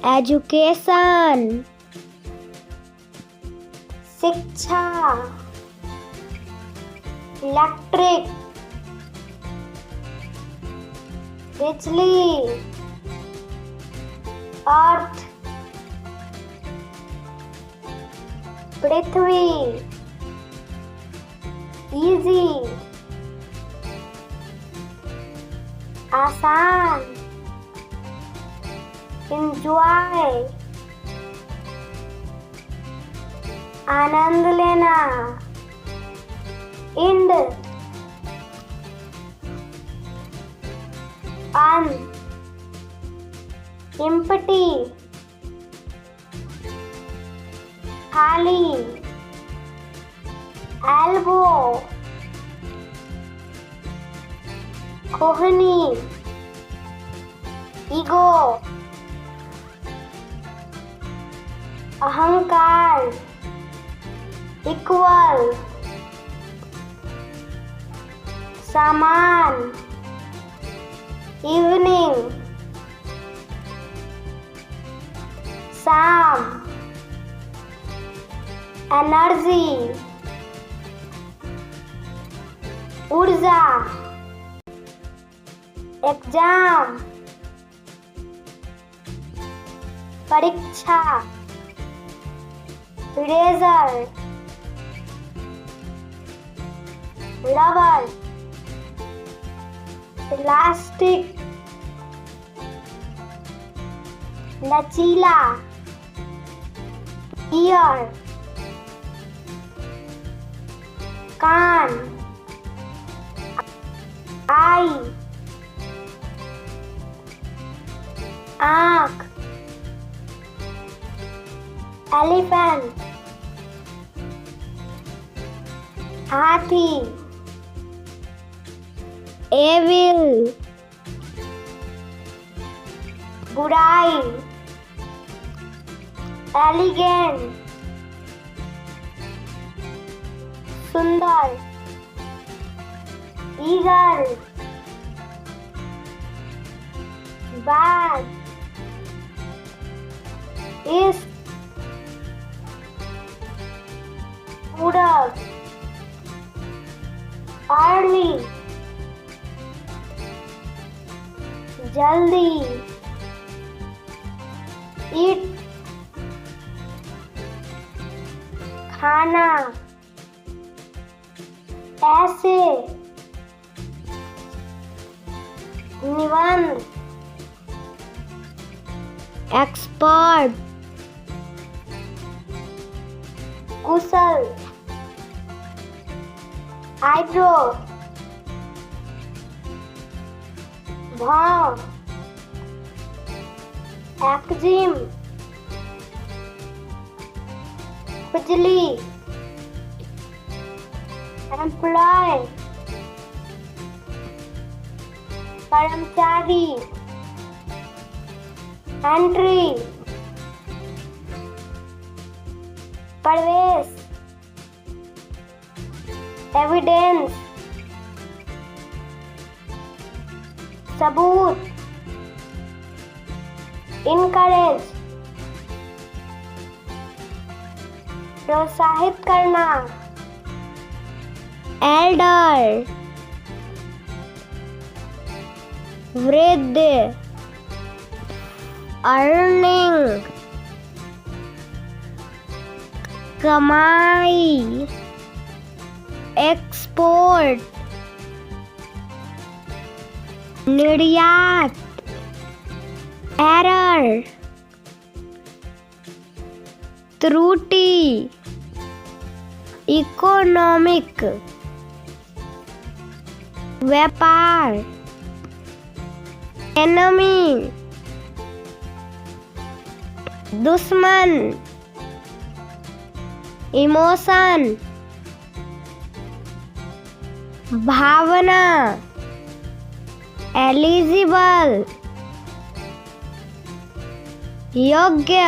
education, शिक्षा, electric, बिजली, अर्थ, पृथ्वी, easy, आसान, एंजॉय, आनंद लेना, इंड, अन, एम्प्टी, खाली, एल्बो, कोहनी, ईगो, अहंकार, इक्वल, सामान, इवनिंग, शाम, एनर्जी, ऊर्जा, एग्जाम, परीक्षा, रिजल्ट, रबर, इलास्टिक, लचीला, ईयर, कान, आई, आँख, एलिफेंट, हाथी, एविल, बुराई, एलिगेंट, सुंदर, ईगल, बैग, ईस्ट, पूरब, अर्ली, जल्दी, ईट, खाना, ऐसे, निबंध, एक्सपर्ट, कुशल, आईब्रो, भाव, एक्जिम, खुजली, एम्प्लॉय, कर्मचारी, एंट्री, प्रवेश, एविडेंस, सबूत, इनकरेज, प्रोत्साहित करना, एल्डर, वृद्ध, अर्निंग, कमाई, एक्सपोर्ट, निर्यात, एरर, त्रुटि, इकोनॉमिक, व्यापार, एनमी, दुश्मन, इमोशन, भावना, एलिजिबल, योग्य,